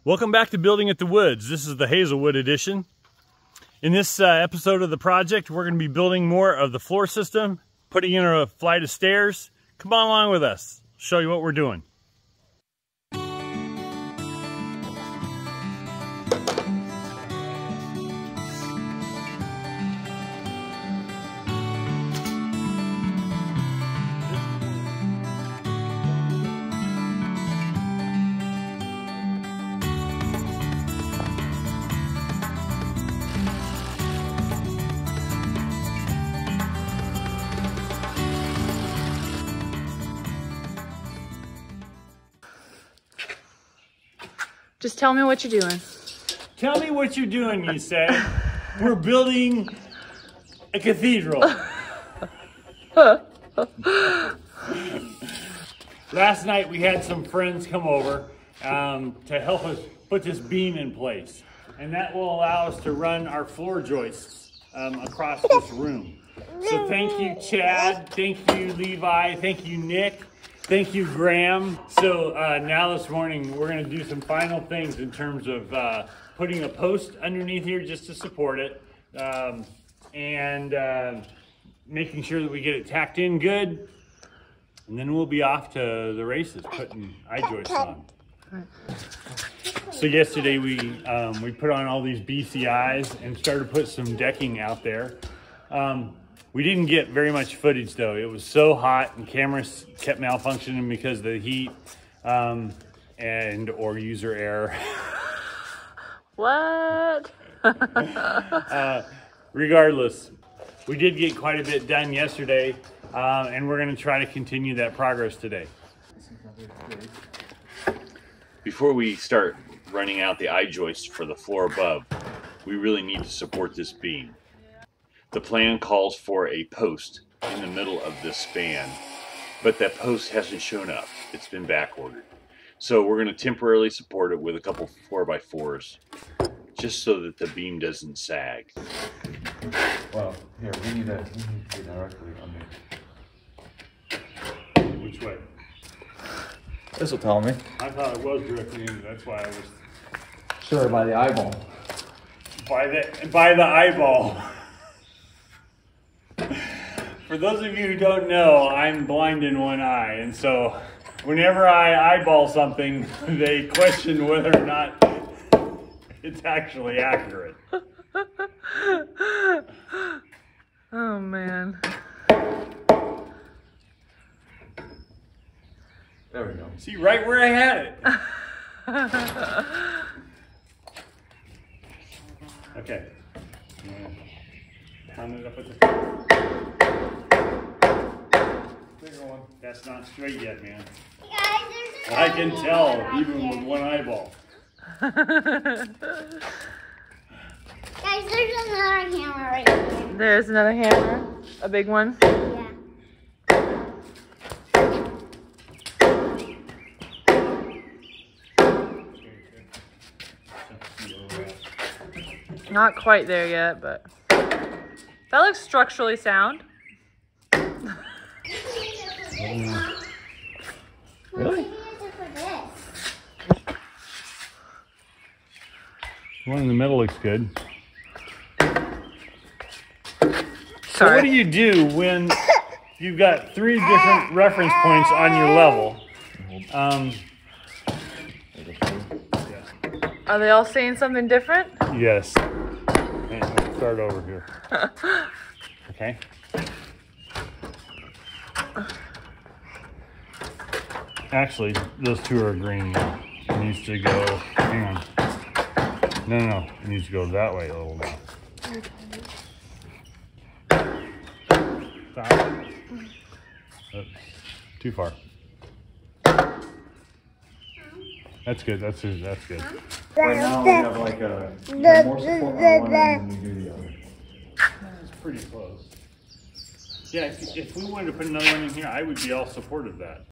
Welcome back to Building at the Woods. This is the Hazelwood edition. In this episode of the project, we're going to be building more of the floor system, putting in a flight of stairs. Come on along with us. I'll show you what we're doing. Just tell me what you're doing. Tell me what you're doing, you say. We're building a cathedral. Last night we had some friends come over to help us put this beam in place. And that will allow us to run our floor joists across this room. So thank you, Chad. Thank you, Levi. Thank you, Nick. Thank you, Graham. So now this morning, we're gonna do some final things in terms of putting a post underneath here just to support it, and making sure that we get it tacked in good. And then we'll be off to the races, putting I-joists on. So yesterday we put on all these BCIs and started to put some decking out there. We didn't get very much footage though. It was so hot and cameras kept malfunctioning because of the heat and or user error. What? Regardless, we did get quite a bit done yesterday, and we're gonna try to continue that progress today. Before we start running out the I-joists for the floor above, we really need to support this beam. The plan calls for a post in the middle of this span, but that post hasn't shown up. It's been back ordered. So we're going to temporarily support it with a couple 4x4s, just so that the beam doesn't sag. Well, here, we need to be directly under. Which way? This will tell me. I thought it was directly in, that's why I was... Sure, by the eyeball. By the eyeball. For those of you who don't know, I'm blind in one eye, and so whenever I eyeball something, they question whether or not it's actually accurate. Oh man. There we go. See, right where I had it. Okay. Pound it up with the bigger one. That's not straight yet, man. I can tell, even with one eyeball. Guys, there's another hammer right here. There's another hammer, a big one. Yeah. Not quite there yet, but that looks structurally sound. Really? The one in the middle looks good. So what do you do when you've got 3 different reference points on your level? Are they all saying something different? Yes. Okay, let's start over here. Okay. Actually, those 2 are agreeing now. It needs to go, hang on. No. It needs to go that way a little more. Stop. Oops. Too far. That's good. That's good. Right now we have like we have more support on one end than we do the other. That's pretty close. Yeah, if we wanted to put another one in here, I would be all supportive of that.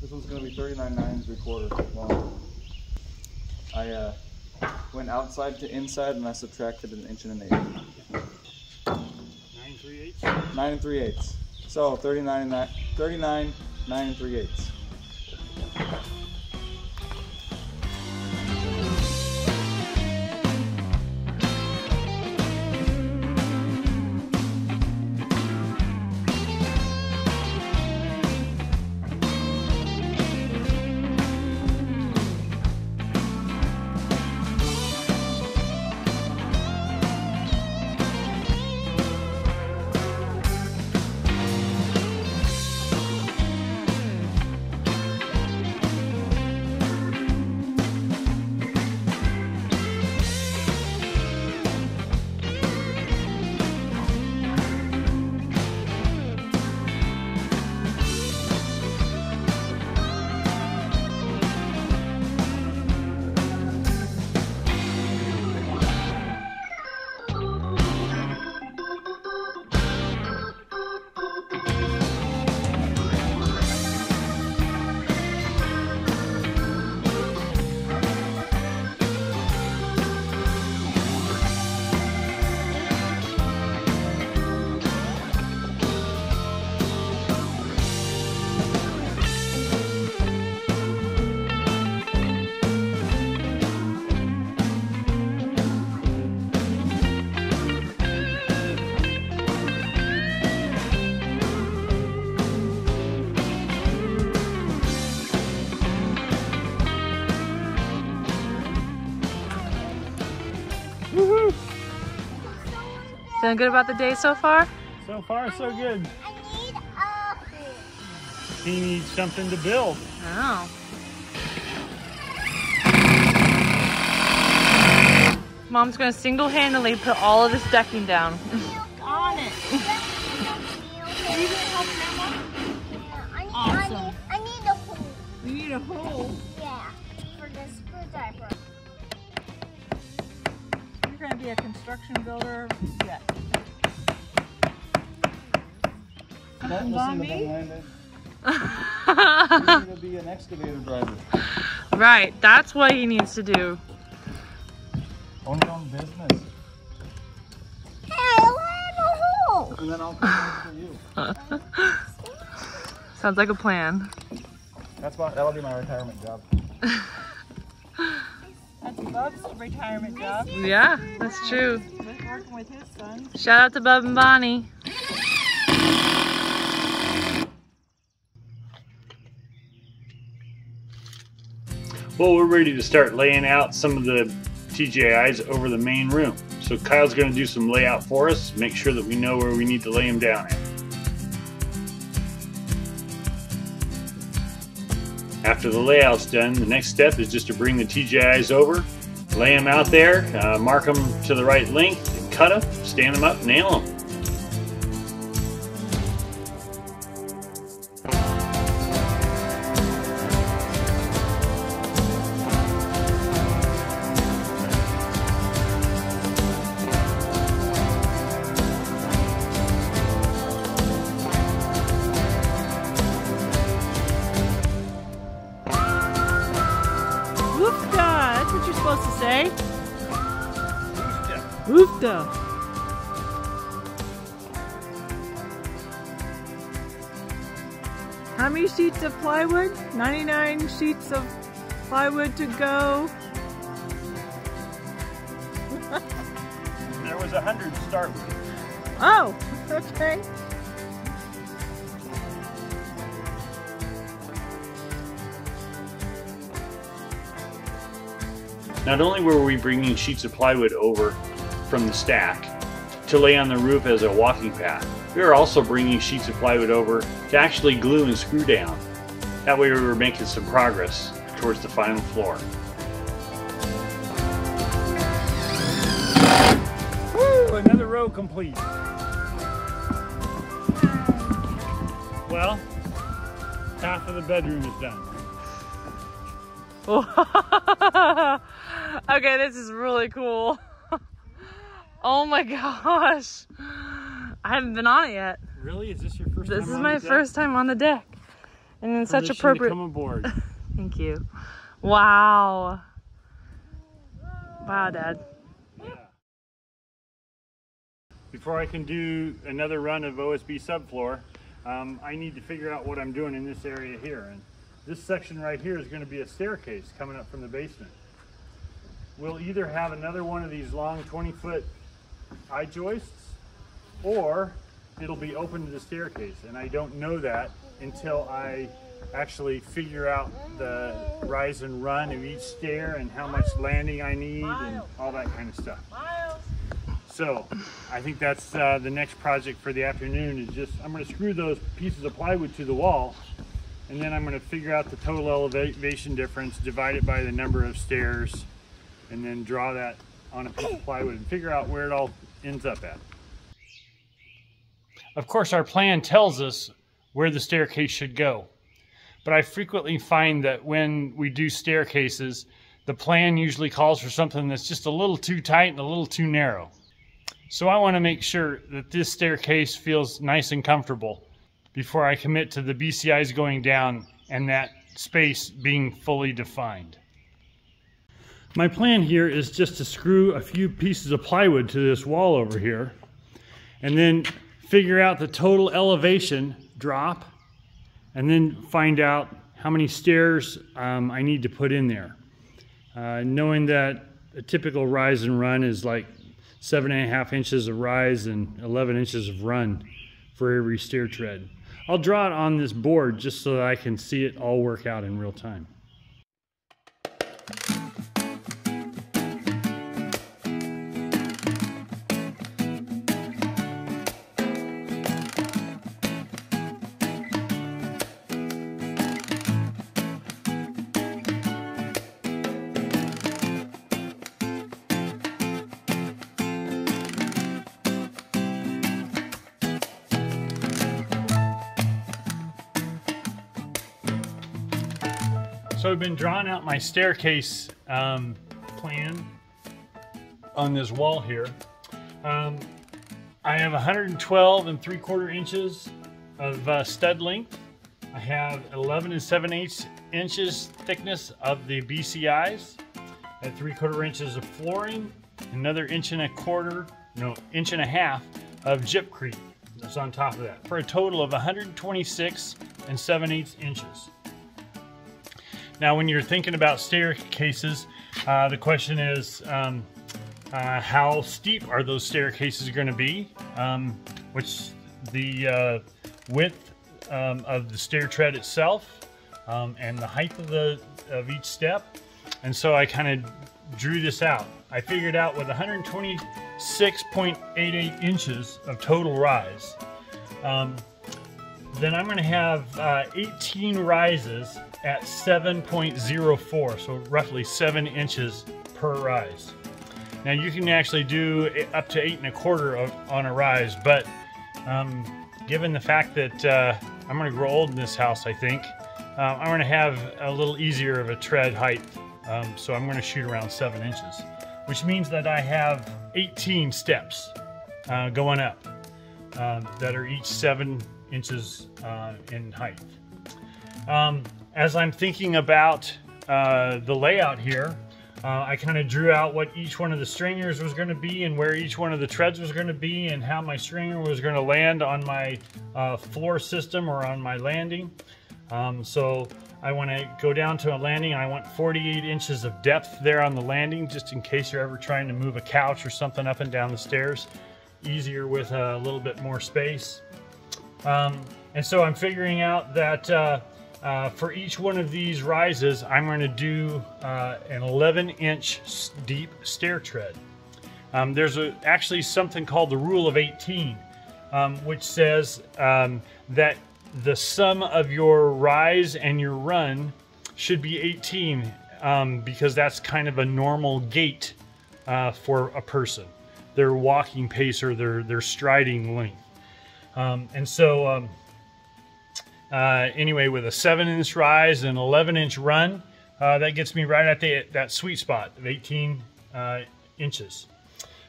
This one's going to be 39.9 3/4 long. I went outside to inside and I subtracted 1 1/8 inches. 9 3/8? 9 3/8. So 39, 9 3/8. Feeling good about the day so far? So far, so good. I need a He needs something to build. Oh. Mom's gonna single-handedly put all of this decking down. on it. Are you gonna help Grandma? Awesome. I need a hole. You need a hole. Yeah, for the screwdriver. You're gonna be a construction builder yet. Don't listen to me? them, Landon. You're gonna be an excavator driver. Right, that's what he needs to do. Own your own business. Hey, I have a hole. And then I'll come for you. Sounds like a plan. That'll be my retirement job. That's Bub's retirement job. Yeah, that's true. With working with his son. Shout out to Bub and Bonnie. Well, we're ready to start laying out some of the TJIs over the main room. So Kyle's going to do some layout for us, make sure that we know where we need to lay them down at. After the layout's done, the next step is just to bring the TJIs over, lay them out there, mark them to the right length, and cut them, stand them up, nail them. Woofda! That's what you're supposed to say. Woofda. How many sheets of plywood? 99 sheets of plywood to go. There was 100 to start with. Oh, okay. Not only were we bringing sheets of plywood over from the stack to lay on the roof as a walking path, we were also bringing sheets of plywood over to actually glue and screw down. That way we were making some progress towards the final floor. Woo! Another row complete. Well, half of the bedroom is done. Okay, this is really cool. Oh my gosh. I haven't been on it yet. Really? Is this your first time This is on my the deck? first time on the deck. And in such Permission to appropriate... come aboard. Thank you. Wow. Wow, Dad. Yeah. Before I can do another run of OSB subfloor, I need to figure out what I'm doing in this area here. And this section right here is going to be a staircase coming up from the basement. We'll either have another one of these long 20-foot I-joists, or it'll be open to the staircase. And I don't know that until I actually figure out the rise and run of each stair and how much landing I need and all that kind of stuff. So I think that's the next project for the afternoon is just, I'm going to screw those pieces of plywood to the wall, and then I'm going to figure out the total elevation difference, divide it by the number of stairs, and then draw that on a piece of plywood and figure out where it all ends up at. Of course, our plan tells us where the staircase should go, but I frequently find that when we do staircases, the plan usually calls for something that's just a little too tight and a little too narrow. So I want to make sure that this staircase feels nice and comfortable before I commit to the BCIs going down and that space being fully defined. My plan here is just to screw a few pieces of plywood to this wall over here and then figure out the total elevation drop and then find out how many stairs I need to put in there. Knowing that a typical rise and run is like 7.5 inches of rise and 11 inches of run for every stair tread. I'll draw it on this board just so that I can see it all work out in real time. So I've been drawing out my staircase plan on this wall here. I have 112 3/4 inches of stud length. I have 11 7/8 inches thickness of the BCIs. I have 3/4 inches of flooring, another 1.25 inches of gypcrete that's on top of that, for a total of 126 7/8 inches. Now, when you're thinking about staircases, the question is, how steep are those staircases going to be? Which the width of the stair tread itself, and the height of each step. And so I kind of drew this out. I figured out with 126.88 inches of total rise, then I'm going to have 18 rises at 7.04, so roughly 7 inches per rise. Now you can actually do up to 8.25 on a rise, but given the fact that I'm going to grow old in this house, I think I'm going to have a little easier of a tread height, so I'm going to shoot around 7 inches, which means that I have 18 steps going up that are each 7 inches in height. As I'm thinking about the layout here, I kind of drew out what each one of the stringers was going to be and where each one of the treads was going to be and how my stringer was going to land on my floor system or on my landing. So I want to go down to a landing, and I want 48 inches of depth there on the landing, just in case you're ever trying to move a couch or something up and down the stairs. Easier with a little bit more space. And so I'm figuring out that for each one of these rises, I'm going to do an 11-inch deep stair tread. There's actually something called the Rule of 18, which says that the sum of your rise and your run should be 18, because that's kind of a normal gait for a person, their walking pace or their striding length. And so anyway, with a 7-inch rise and 11-inch run, that gets me right at that sweet spot of 18 inches.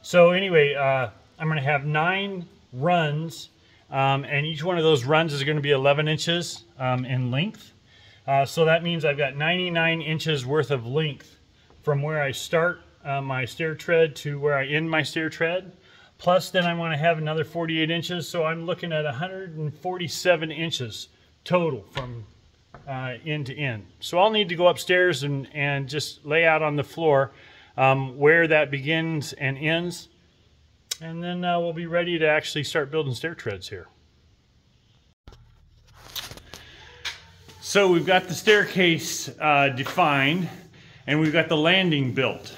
So anyway, I'm going to have 9 runs, and each one of those runs is going to be 11 inches in length. So that means I've got 99 inches worth of length from where I start my stair tread to where I end my stair tread, plus then I want to have another 48 inches, so I'm looking at 147 inches total from end to end. So I'll need to go upstairs and just lay out on the floor where that begins and ends, and then we'll be ready to actually start building stair treads here. So we've got the staircase defined, and we've got the landing built.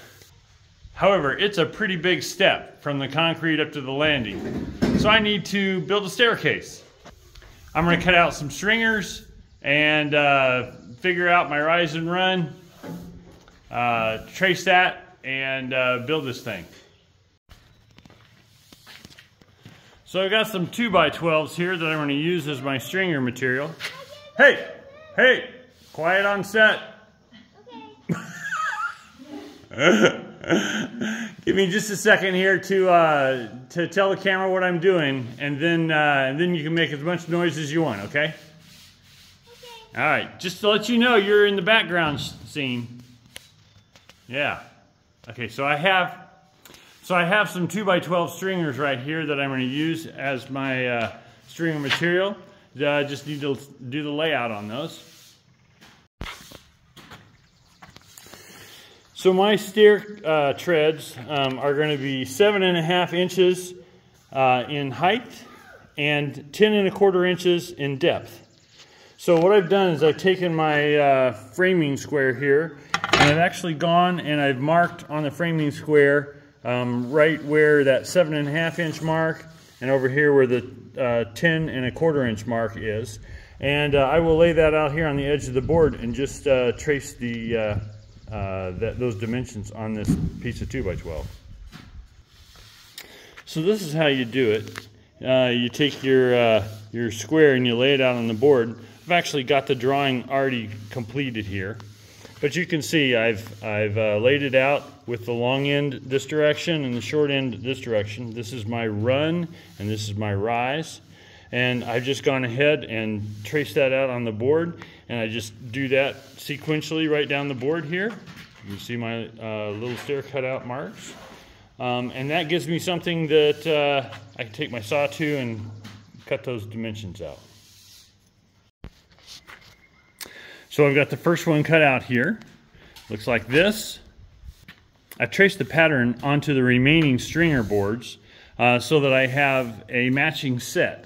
However, it's a pretty big step from the concrete up to the landing. So I need to build a staircase. I'm going to cut out some stringers and figure out my rise and run, trace that, and build this thing. So I've got some 2x12s here that I'm going to use as my stringer material. Hey! Hey! Quiet on set. Okay. Give me just a second here to tell the camera what I'm doing, and then you can make as much noise as you want, okay? Okay. All right, just to let you know, you're in the background scene. Yeah. Okay, so I have some 2x12 stringers right here that I'm going to use as my stringer material. Just need to do the layout on those. So my stair treads are going to be 7.5 inches in height and 10.25 inches in depth. So what I've done is I've taken my framing square here, and I've actually gone and I've marked on the framing square right where that 7.5 inch mark, and over here where the 10.25 inch mark is. And I will lay that out here on the edge of the board and just trace the those dimensions on this piece of 2x12. So this is how you do it. You take your square and you lay it out on the board. I've actually got the drawing already completed here, but you can see I've laid it out with the long end this direction and the short end this direction. This is my run and this is my rise, and I've just gone ahead and traced that out on the board, and I just do that sequentially right down the board here. You see my little stair cutout marks, and that gives me something that I can take my saw to and cut those dimensions out. So I've got the first one cut out here. Looks like this. I've traced the pattern onto the remaining stringer boards so that I have a matching set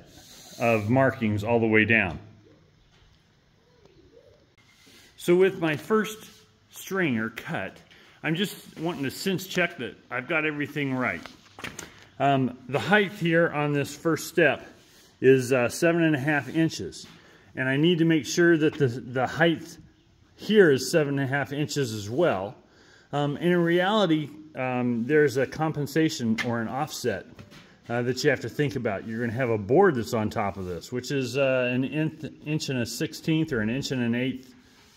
of markings all the way down. So with my first stringer cut, I'm just wanting to sense check that I've got everything right. The height here on this first step is 7.5 inches. And I need to make sure that the height here is 7.5 inches as well. And in reality, there's a compensation or an offset that you have to think about. You're going to have a board that's on top of this, which is an inch and a 1/16 or an inch and an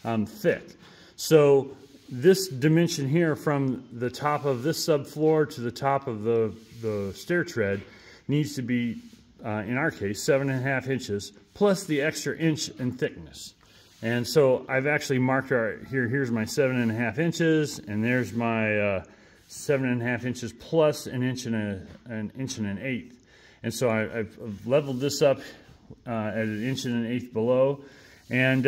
1/8 thick. So this dimension here from the top of this subfloor to the top of the stair tread needs to be, in our case, 7.5 inches plus the extra inch in thickness. And so I've actually marked here's my 7.5 inches, and there's my 7.5 inches plus an inch and an 1/8. And so I've leveled this up at an inch and an 1/8 below. And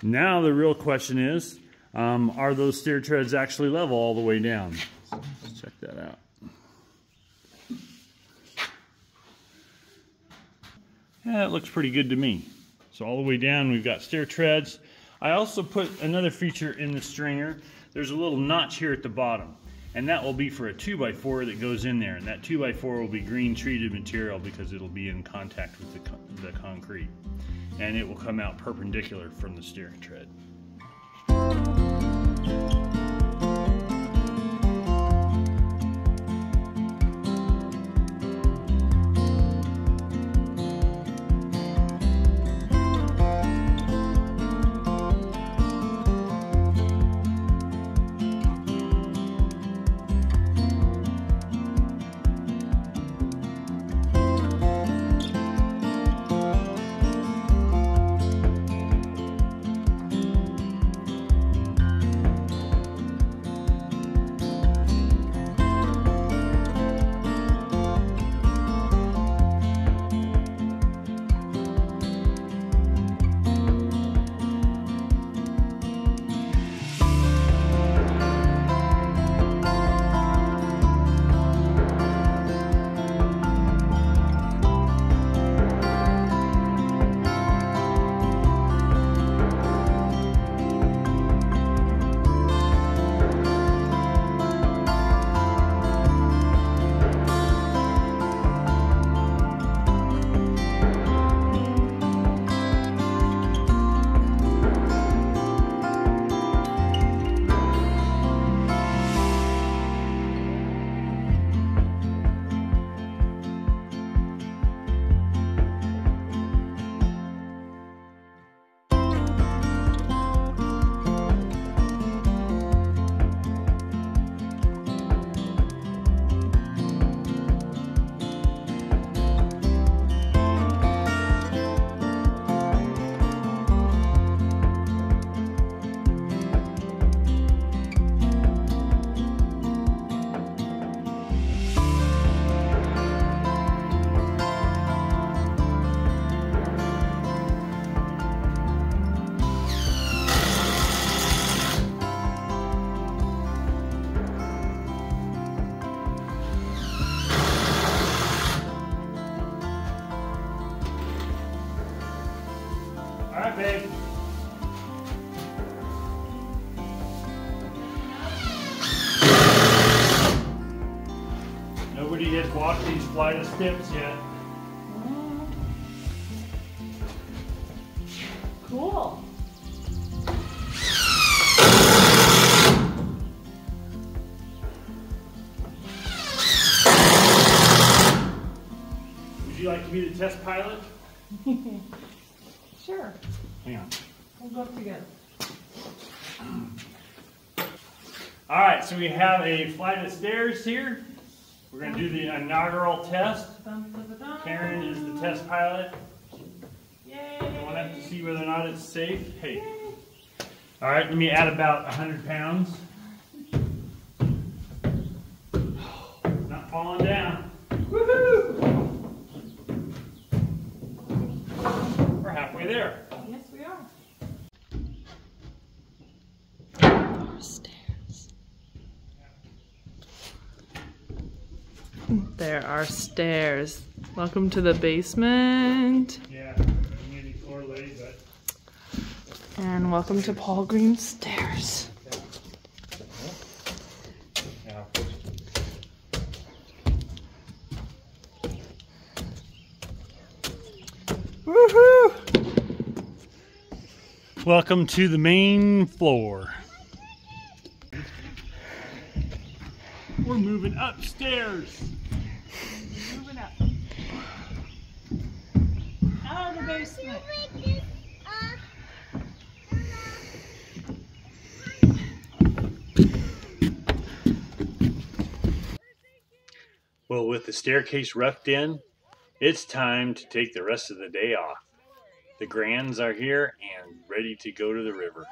now the real question is, are those stair treads actually level all the way down? Let's check that out. Yeah, it looks pretty good to me. So all the way down we've got stair treads. I also put another feature in the stringer. There's a little notch here at the bottom, and that will be for a 2x4 that goes in there, and that 2x4 will be green treated material because it'll be in contact with the concrete, and it will come out perpendicular from the stair tread. babe. Nobody has walked these flight of steps yet. Cool. Would you like to be the test pilot? Sure. Hang on. We'll go together. All right, so we have a flight of stairs here. We're going to do the inaugural test. Dun, dun, dun, dun. Karen is the test pilot. Yay. Going up to see whether or not it's safe. Hey. All right, let me add about 100 pounds. Not falling down. Woohoo! We're halfway there. Yes, we are. There are stairs. Welcome to the basement. Yeah, maybe floor laid, but. And welcome to Paul Green's stairs. Yeah. Woohoo! Welcome to the main floor. We're moving upstairs. Moving up. Out of the basement. Well, with the staircase roughed in, it's time to take the rest of the day off. The Grands are here and ready to go to the river.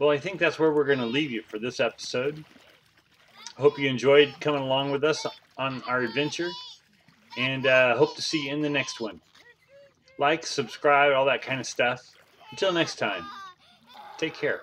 Well, I think that's where we're going to leave you for this episode. Hope you enjoyed coming along with us on our adventure, and hope to see you in the next one. Like, subscribe, all that kind of stuff. Until next time, take care.